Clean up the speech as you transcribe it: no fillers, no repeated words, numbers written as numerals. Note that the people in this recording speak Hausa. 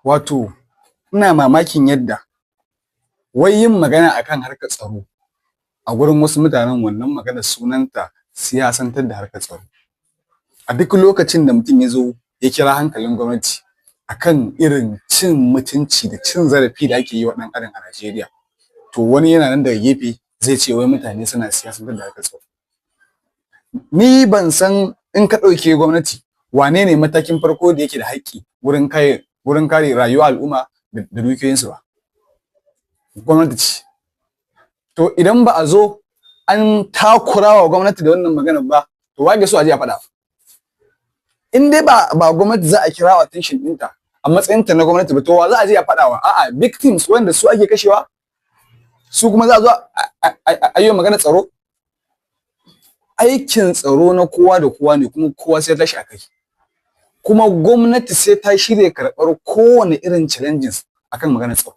Wato ina mamakin yadda wai yin magana akan harkar tsaro a gurin wasu mutanen wannan magana sunanta siyasantar da harkar tsaro. A duk lokacin da mutum ya zo ya kira hankalin gwamnati akan irin cin mutunci da cin zarafi da ake yi wa ɗan adam a Najeriya, to wani yana nan daga gefe zai ce wai mutane suna siyasantar da harkar tsaro. Ni ban san in ka ɗauke gwamnati wane ne matakin farko da yake da haƙƙi wurin kare rayuwar al'umma da dukiyoyinsu ba. Gwamnati ce. To idan ba a zo an takura wa gwamnati da wannan magana ba, to wage so a je a faɗa. In dai ba gwamnati za a kira attention ɗinta a matsayinta na gwamnati ba, to wa za a je a faɗa wa? A'a, victims wanda su ake kashewa, su kuma za a zo a yi magana tsaro. Aikin tsaro na kowa da kowa ne, kuma kowa sai ya tashi a kai. Kuma gwamnati sai ta shirya karɓar kowane irin challenges akan maganar tsaro.